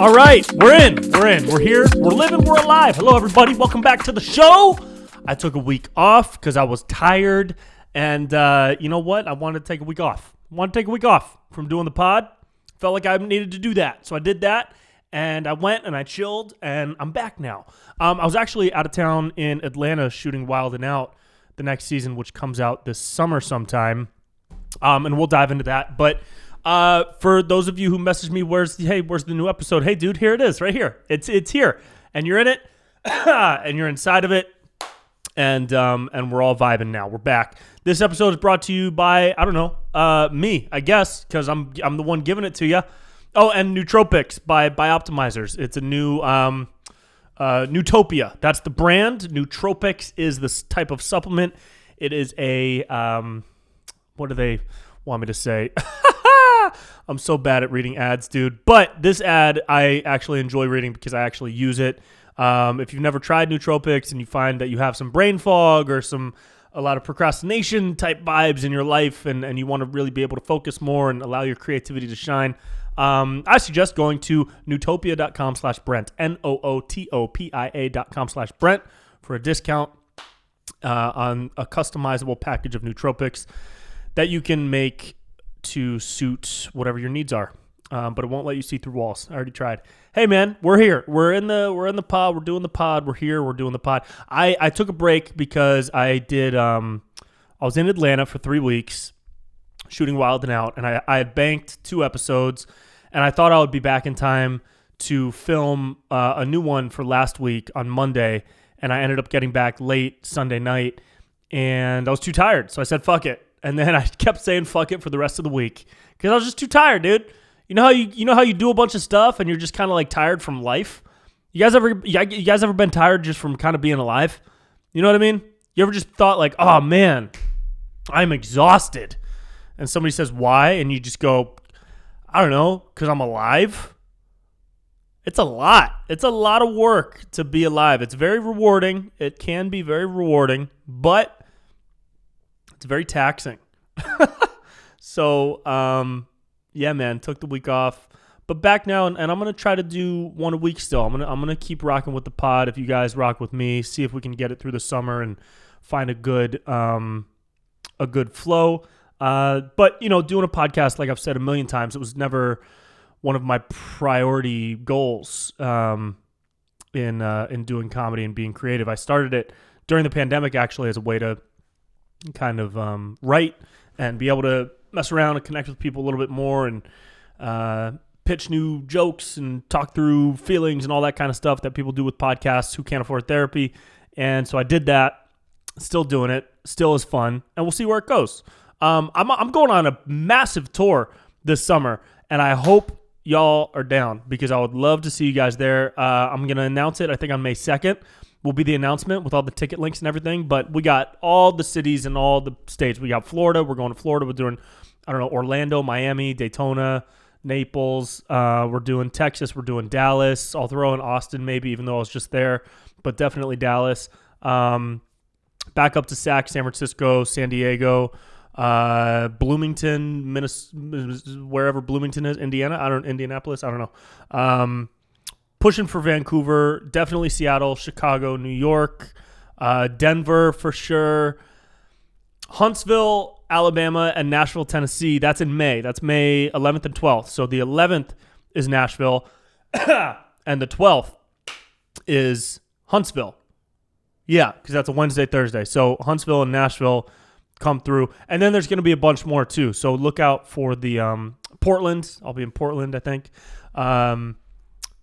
All right, we're in. We're here. We're living. We're alive. Hello, everybody. Welcome back to the show. I took a week off because I was tired, and you know what? I wanted to take a week off. From doing the pod. Felt like I needed to do that, so I did that, and I went and I chilled, and I'm back now. I was actually out of town in Atlanta shooting Wild 'N Out, the next season, which comes out this summer sometime, and we'll dive into that. But for those of you who messaged me, where's the new episode? Hey, dude, here it is, right here. It's here, and you're in it, and you're inside of it, and we're all vibing now. We're back. This episode is brought to you by, I don't know, me, I guess, because I'm the one giving it to you. Oh, and Nootropics by Optimizers. It's a new Nootopia. That's the brand. Nootropics is this type of supplement. It is a what do they want me to say? I'm so bad at reading ads, dude. But this ad I actually enjoy reading because I actually use it. If you've never tried Nootropics and you find that you have some brain fog or a lot of procrastination type vibes in your life and you want to really be able to focus more and allow your creativity to shine, I suggest going to nootopia.com/Brent, nootopia.com/Brent for a discount on a customizable package of nootropics that you can make to suit whatever your needs are. But it won't let you see through walls. I already tried. Hey man, we're here. We're in the pod. We're doing the pod. We're here. We're doing the pod. I took a break because I was in Atlanta for 3 weeks shooting Wild 'N Out, and I had banked 2 episodes, and I thought I would be back in time to film a new one for last week on Monday, and I ended up getting back late Sunday night, and I was too tired, so I said fuck it, and then I kept saying fuck it for the rest of the week because I was just too tired, dude. You know how you do a bunch of stuff and you're just kind of like tired from life? You guys ever been tired just from kind of being alive? You know what I mean? You ever just thought like, oh man, I'm exhausted. And somebody says, why? And you just go, I don't know, because I'm alive. It's a lot. It's a lot of work to be alive. It's very rewarding. It can be very rewarding, but it's very taxing. So, yeah, man, took the week off, but back now, and I'm gonna try to do one a week still. I'm gonna keep rocking with the pod. If you guys rock with me, see if we can get it through the summer and find a good flow. But you know, doing a podcast, like I've said a million times, it was never one of my priority goals in doing comedy and being creative. I started it during the pandemic actually as a way to kind of write and be able to mess around and connect with people a little bit more and pitch new jokes and talk through feelings and all that kind of stuff that people do with podcasts who can't afford therapy. And so I did that, still doing it, still is fun, and we'll see where it goes. I'm going on a massive tour this summer, and I hope y'all are down because I would love to see you guys there. I'm going to announce it, I think, on May 2nd. Will be the announcement with all the ticket links and everything, but we got all the cities and all the states. We got Florida. We're going to Florida. We're doing, I don't know, Orlando, Miami, Daytona, Naples. We're doing Texas. We're doing Dallas. I'll throw in Austin maybe, even though I was just there, but definitely Dallas. Back up to San Francisco, San Diego, Bloomington, Minnesota, wherever Bloomington is, Indianapolis. I don't know. Pushing for Vancouver, definitely Seattle, Chicago, New York, Denver for sure, Huntsville, Alabama, and Nashville, Tennessee. That's in May. That's May 11th and 12th. So the 11th is Nashville, and the 12th is Huntsville. Yeah, because that's a Wednesday, Thursday. So Huntsville and Nashville come through. And then there's going to be a bunch more too. So look out for the Portland. I'll be in Portland, I think.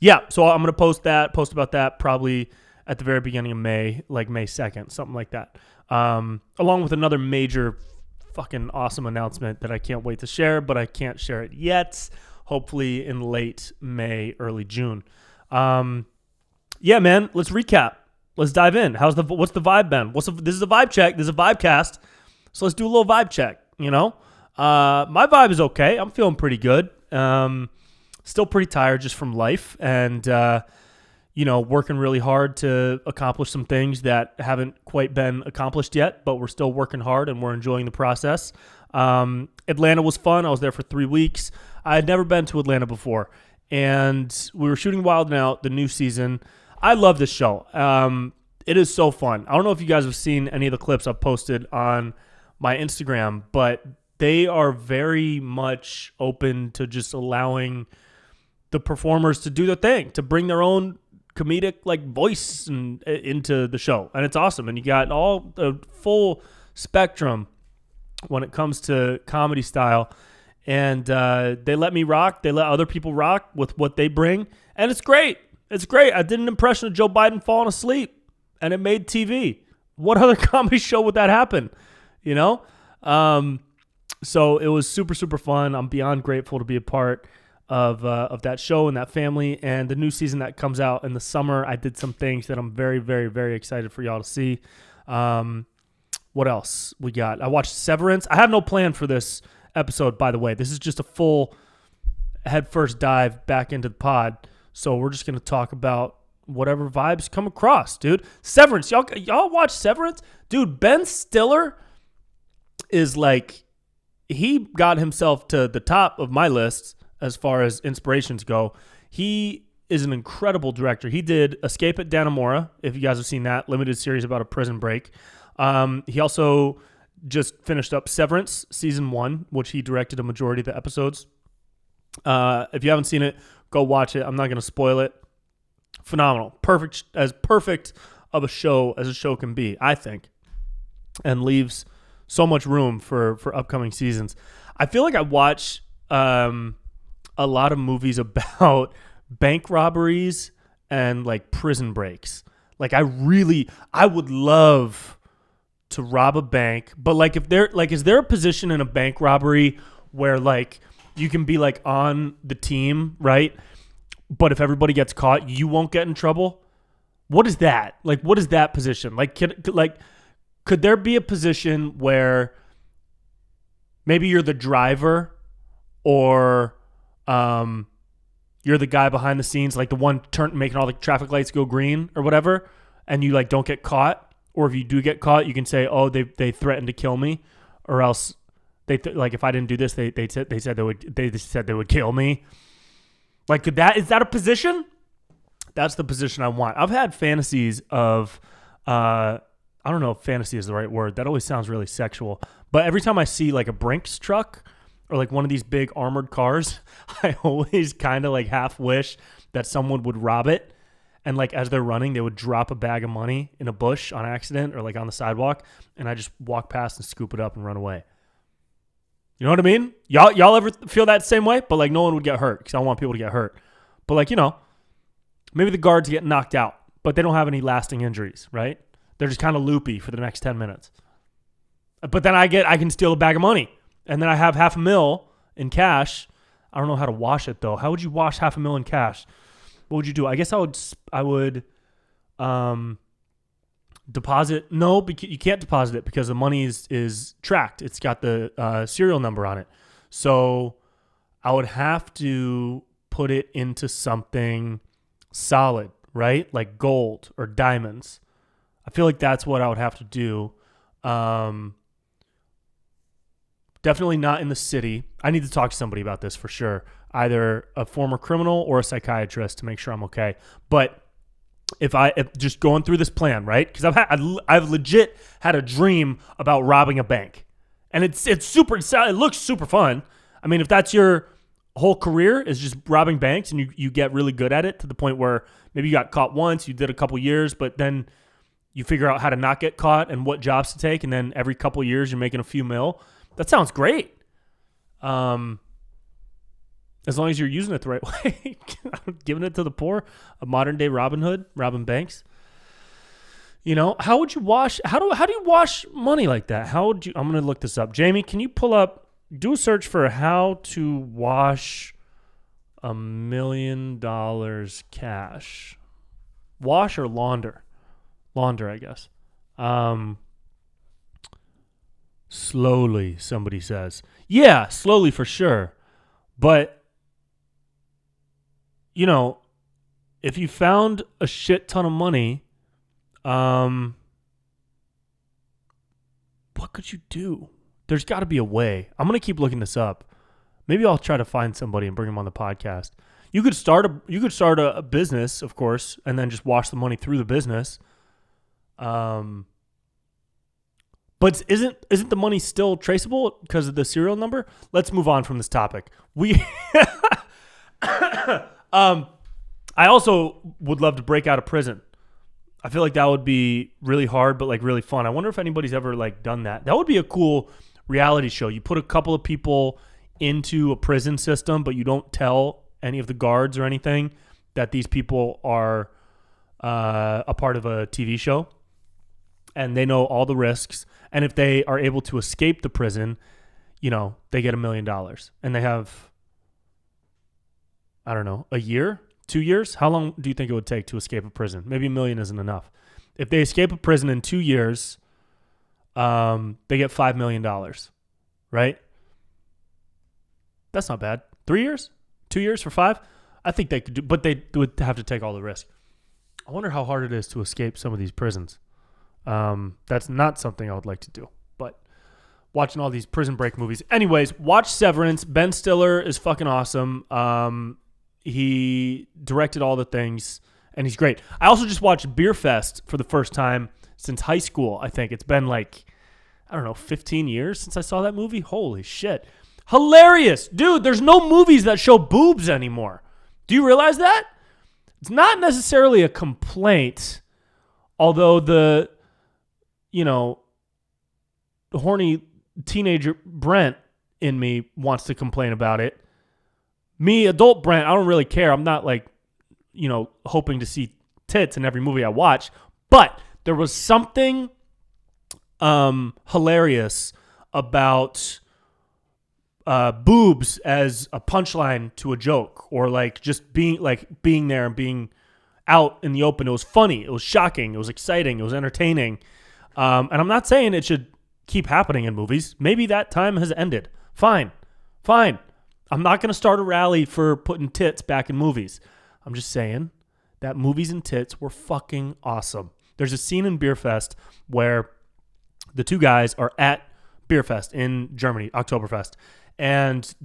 Yeah, so I'm going to post about that probably at the very beginning of May, like May 2nd, something like that. Along with another major fucking awesome announcement that I can't wait to share, but I can't share it yet. Hopefully in late May, early June. Yeah, man, let's recap. Let's dive in. What's the vibe been? This is a vibe check. This is a VibeCast. So let's do a little vibe check, you know? My vibe is okay. I'm feeling pretty good. Still pretty tired just from life and, working really hard to accomplish some things that haven't quite been accomplished yet, but we're still working hard and we're enjoying the process. Atlanta was fun. I was there for 3 weeks. I had never been to Atlanta before, and we were shooting Wild 'N Out, the new season. I love this show. It is so fun. I don't know if you guys have seen any of the clips I've posted on my Instagram, but they are very much open to just allowing the performers to do their thing, to bring their own comedic voice into the show, and it's awesome. And you got all the full spectrum when it comes to comedy style, and they let me rock. They let other people rock with what they bring, and it's great. It's great. I did an impression of Joe Biden falling asleep, and it made TV. What other comedy show would that happen? So it was super, super fun. I'm beyond grateful to be a part of that show and that family. And the new season that comes out in the summer, I did some things that I'm very, very, very excited for y'all to see. What else we got? I watched Severance. I have no plan for this episode, by the way. This is just a full headfirst dive back into the pod. So we're just going to talk about whatever vibes come across, dude. Severance. Y'all watch Severance? Dude, Ben Stiller is he got himself to the top of my list as far as inspirations go. He is an incredible director. He did Escape at Dannemora, if you guys have seen that, limited series about a prison break. He also just finished up Severance Season 1, which he directed a majority of the episodes. If you haven't seen it, go watch it. I'm not going to spoil it. Phenomenal. Perfect of a show as a show can be, I think, and leaves so much room for upcoming seasons. I feel like I watch a lot of movies about bank robberies and prison breaks. I would love to rob a bank, but if there is there a position in a bank robbery where you can be on the team, right? But if everybody gets caught, you won't get in trouble. What is that? What is that position? Could there be a position where maybe you're the driver or you're the guy behind the scenes, the one making all the traffic lights go green or whatever, and you don't get caught? Or if you do get caught, you can say, "Oh, they threatened to kill me," or else if I didn't do this, they said they would kill me. Is that a position? That's the position I want. I've had fantasies of I don't know if fantasy is the right word. That always sounds really sexual. But every time I see a Brinks truck or one of these big armored cars, I always kind of half wish that someone would rob it. And as they're running, they would drop a bag of money in a bush on accident or on the sidewalk. And I just walk past and scoop it up and run away. You know what I mean? Y'all ever feel that same way? But no one would get hurt because I don't want people to get hurt. But maybe the guards get knocked out, but they don't have any lasting injuries, right? They're just kind of loopy for the next 10 minutes. But then I can steal a bag of money. And then I have $500,000 in cash. I don't know how to wash it though. How would you wash $500,000 in cash? What would you do? I guess I would deposit. No, because you can't deposit it because the money is tracked. It's got the serial number on it. So I would have to put it into something solid, right? Like gold or diamonds. I feel like that's what I would have to do. Definitely not in the city. I need to talk to somebody about this for sure. Either a former criminal or a psychiatrist to make sure I'm okay. But if just going through this plan, right? Because I've legit had a dream about robbing a bank, and it looks super fun. I mean, if that's your whole career is just robbing banks, and you get really good at it to the point where maybe you got caught once, you did a couple years, but then you figure out how to not get caught and what jobs to take, and then every couple years you're making a few mil. That sounds great. As long as you're using it the right way, giving it to the poor, a modern day Robin Hood, robbing banks. You know, how would you wash? How do you wash money like that? How would you? I'm gonna look this up. Jamie, can you do a search for how to wash $1 million cash? Wash or launder? Launder, I guess. Slowly, somebody says. Yeah, slowly for sure. But, you know, if you found a shit ton of money, what could you do? There's got to be a way. I'm going to keep looking this up. Maybe I'll try to find somebody and bring them on the podcast. You could start a business, of course, and then just wash the money through the business. But isn't the money still traceable because of the serial number? Let's move on from this topic. I also would love to break out of prison. I feel like that would be really hard, but like really fun. I wonder if anybody's ever like done that. That would be a cool reality show. You put a couple of people into a prison system, but you don't tell any of the guards or anything that these people are a part of a TV show, and they know all the risks. And if they are able to escape the prison, you know, they get $1 million, and they have, I don't know, a year, 2 years. How long do you think it would take to escape a prison? Maybe $1 million isn't enough. If they escape a prison in 2 years, they get $5 million, right? That's not bad. 3 years? 2 years for 5? I think they could do, but they would have to take all the risk. I wonder how hard it is to escape some of these prisons. That's not something I would like to do, but watching all these prison break movies. Anyways, watch Severance. Ben Stiller is fucking awesome. He directed all the things, and he's great. I also just watched Beerfest for the first time since high school, I think. It's been like, I don't know, 15 years since I saw that movie. Holy shit. Hilarious. Dude, there's no movies that show boobs anymore. Do you realize that? It's not necessarily a complaint, although the horny teenager Brent in me wants to complain about it. Me, adult Brent, I don't really care. I'm not like, hoping to see tits in every movie I watch. But there was something hilarious about boobs as a punchline to a joke, or like just being there and being out in the open. It was funny. It was shocking. It was exciting. It was entertaining. And I'm not saying it should keep happening in movies. Maybe that time has ended. Fine. I'm not going to start a rally for putting tits back in movies. I'm just saying that movies and tits were fucking awesome. There's a scene in Beerfest where the two guys are at Beerfest in Germany, Oktoberfest, and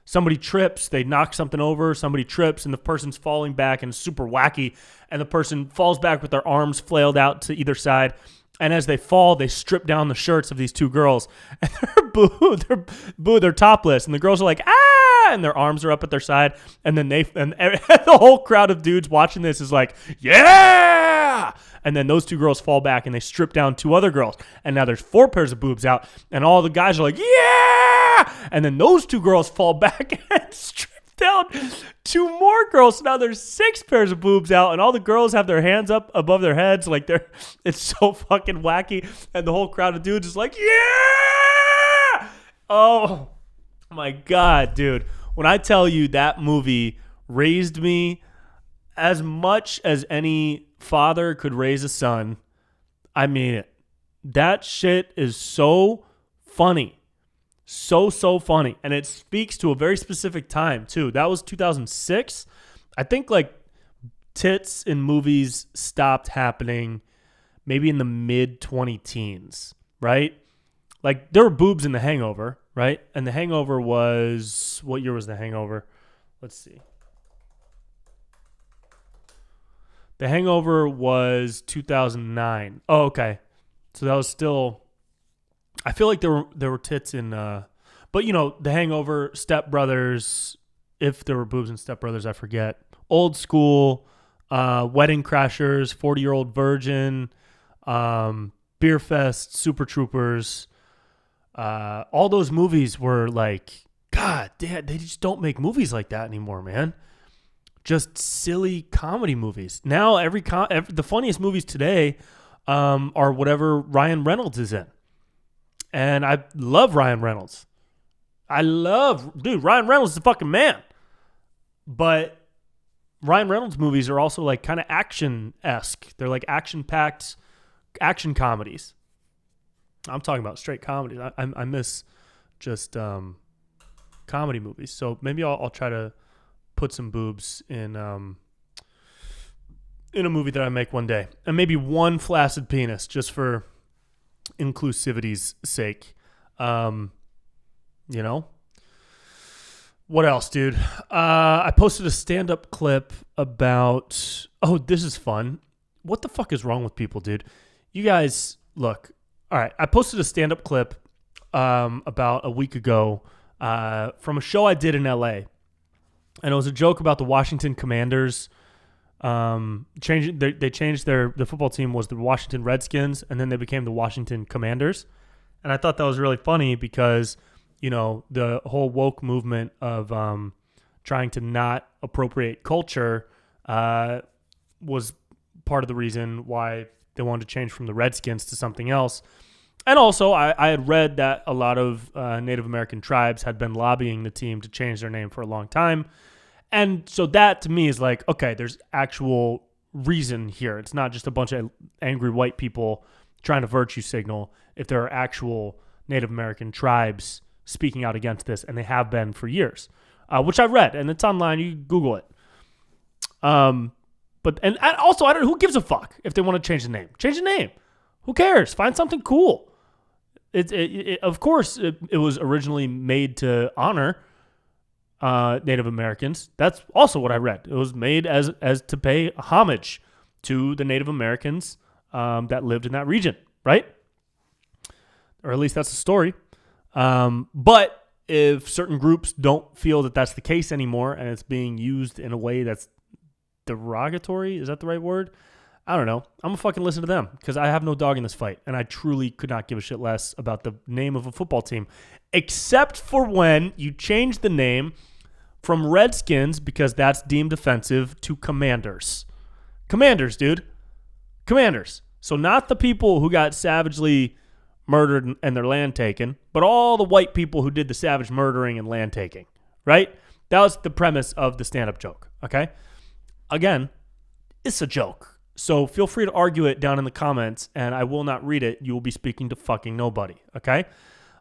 somebody trips, they knock something over, somebody trips, and the person's falling back, and it's super wacky, and the person falls back with their arms flailed out to either side, and as they fall, they strip down the shirts of these two girls, and they're topless, and the girls are like, ah, and their arms are up at their side, and then the whole crowd of dudes watching this is like, yeah, and then those two girls fall back, and they strip down two other girls, and now there's 4 pairs of boobs out, and all the guys are like, yeah, and then those two girls fall back and strip down 2 more girls. So now there's 6 pairs of boobs out, and all the girls have their hands up above their heads, like it's so fucking wacky, and the whole crowd of dudes is like, yeah! Oh my god, dude. When I tell you that movie raised me as much as any father could raise a son, I mean it. That shit is so funny. So funny. And it speaks to a very specific time, too. That was 2006. I think, like, tits in movies stopped happening maybe in the mid-2010s, right? Like, there were boobs in The Hangover, right? And The Hangover was... What year was The Hangover? Let's see. The Hangover was 2009. Oh, okay. So that was still... I feel like there were tits in... but, The Hangover, Step Brothers, if there were boobs in Step Brothers, I forget. Old School, Wedding Crashers, 40-Year-Old Virgin, Beerfest, Super Troopers. All those movies were like, God, they just don't make movies like that anymore, man. Just silly comedy movies. Now, the funniest movies today are whatever Ryan Reynolds is in. And I love Ryan Reynolds. Ryan Reynolds is a fucking man. But Ryan Reynolds movies are also like kind of action-esque. They're like action-packed action comedies. I'm talking about straight comedies. I miss just comedy movies. So maybe I'll try to put some boobs in a movie that I make one day. And maybe one flaccid penis just for inclusivity's sake. What else, dude? I posted a stand-up clip about... Oh, this is fun. What the fuck is wrong with people, dude? You guys, look. All right, I posted a stand-up clip about a week ago from a show I did in L.A., and it was a joke about the Washington Commanders. They changed the football team was the Washington Redskins, and then they became the Washington Commanders. And I thought that was really funny because, you know, the whole woke movement of trying to not appropriate culture was part of the reason why they wanted to change from the Redskins to something else. And also, I had read that a lot of Native American tribes had been lobbying the team to change their name for a long time. And so that, to me, is like, okay, there's actual reason here. It's not just a bunch of angry white people trying to virtue signal. If there are actual Native American tribes speaking out against this, and they have been for years, which I read, and it's online. You can Google it. But also, I don't know, who gives a fuck if they want to change the name? Change the name. Who cares? Find something cool. Of course, it was originally made to honor Native Americans. That's also what I read. It was made as to pay homage to the Native Americans that lived in that region, right? Or at least that's the story. But if certain groups don't feel that that's the case anymore, and it's being used in a way that's derogatory, is that the right word? I don't know. I'm going to fucking listen to them because I have no dog in this fight, and I truly could not give a shit less about the name of a football team, except for when you change the name from Redskins, because that's deemed offensive, to Commanders. Commanders, dude. Commanders. So not the people who got savagely murdered and their land taken, but all the white people who did the savage murdering and land taking, right? That was the premise of the stand-up joke, okay? Again, it's a joke. So feel free to argue it down in the comments, and I will not read it. You will be speaking to fucking nobody, okay?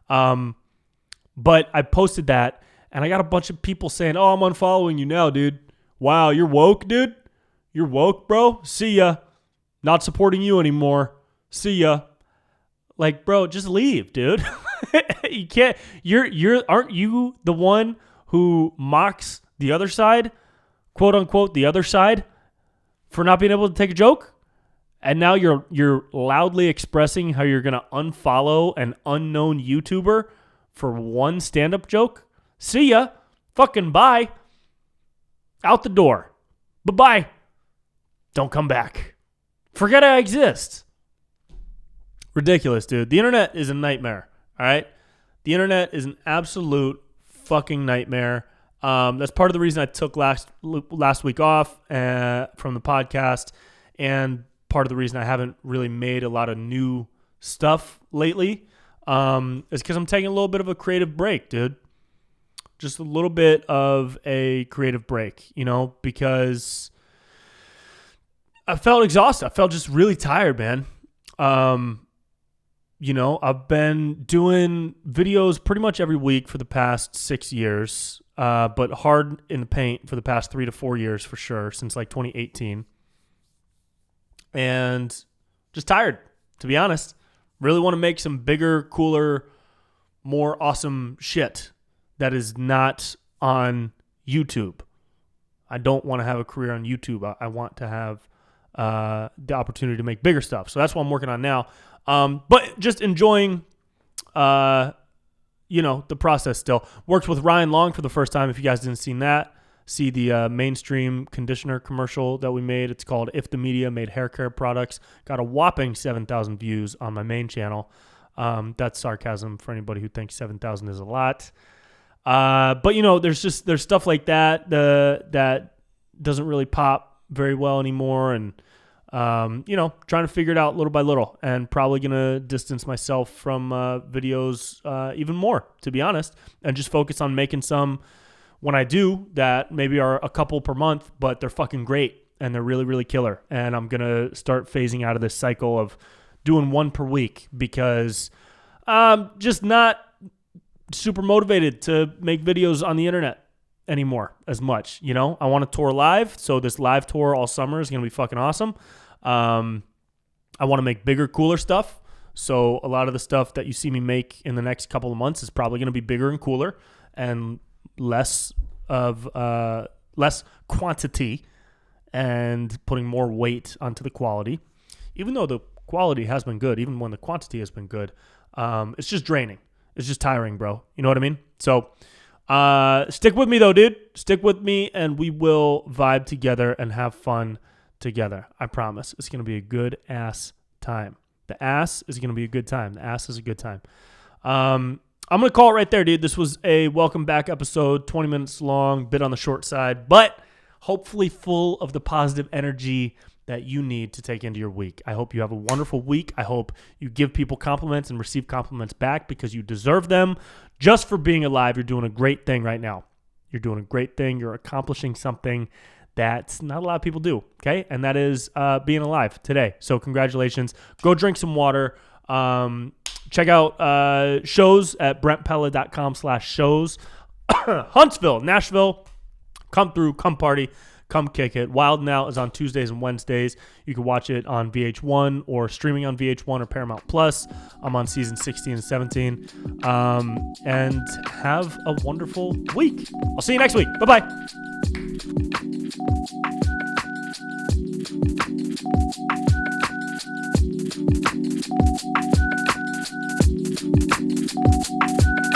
But I posted that, and I got a bunch of people saying, oh, I'm unfollowing you now, dude. Wow, you're woke, dude? You're woke, bro? See ya. Not supporting you anymore. See ya. Like, bro, just leave, dude. You can't. Aren't you the one who mocks the other side, quote unquote, the other side, for not being able to take a joke? And now you're loudly expressing how you're gonna unfollow an unknown YouTuber for one stand-up joke? See ya. Fucking bye. Out the door. Bye-bye. Don't come back. Forget I exist. Ridiculous, dude. The internet is a nightmare, all right? The internet is an absolute fucking nightmare. That's part of the reason I took last week off from the podcast, and part of the reason I haven't really made a lot of new stuff lately is because I'm taking a little bit of a creative break, dude. Just a little bit of a creative break, you know, because I felt exhausted. I felt just really tired, man. You know, I've been doing videos pretty much every week for the past 6 years, but hard in the paint for the past 3 to 4 years for sure, since like 2018. And just tired, to be honest. Really want to make some bigger, cooler, more awesome shit that is not on YouTube. I don't want to have a career on YouTube. I want to have the opportunity to make bigger stuff. So that's what I'm working on now. But just enjoying, the process still. Worked with Ryan Long for the first time. If you guys didn't see that, see the mainstream conditioner commercial that we made. It's called If the Media Made Hair Care Products. Got a whopping 7,000 views on my main channel. That's sarcasm for anybody who thinks 7,000 is a lot. But, you know, there's stuff like that that doesn't really pop very well anymore. And, trying to figure it out little by little, and probably going to distance myself from videos even more, to be honest, and just focus on making some when I do that maybe are a couple per month, but they're fucking great and they're really, really killer. And I'm going to start phasing out of this cycle of doing one per week because I'm just not super motivated to make videos on the internet anymore as much. You know, I want to tour live. So this live tour all summer is going to be fucking awesome. I want to make bigger, cooler stuff. So a lot of the stuff that you see me make in the next couple of months is probably going to be bigger and cooler and less quantity and putting more weight onto the quality. Even though the quality has been good, even when the quantity has been good, it's just draining. It's just tiring, bro. You know what I mean? So stick with me, though, dude. Stick with me, and we will vibe together and have fun together. I promise. It's going to be a good-ass time. The ass is going to be a good time. The ass is a good time. I'm going to call it right there, dude. This was a welcome back episode, 20 minutes long, bit on the short side, but hopefully full of the positive energy that you need to take into your week. I hope you have a wonderful week. I hope you give people compliments and receive compliments back because you deserve them. Just for being alive, you're doing a great thing right now. You're doing a great thing. You're accomplishing something that not a lot of people do, okay? And that is being alive today. So congratulations. Go drink some water. Check out shows at brentpella.com/shows. Huntsville, Nashville. Come through, come party. Come kick it. Wild 'N Out is on Tuesdays and Wednesdays. You can watch it on VH1 or streaming on VH1 or Paramount Plus. I'm on season 16 and 17. And have a wonderful week. I'll see you next week. Bye-bye.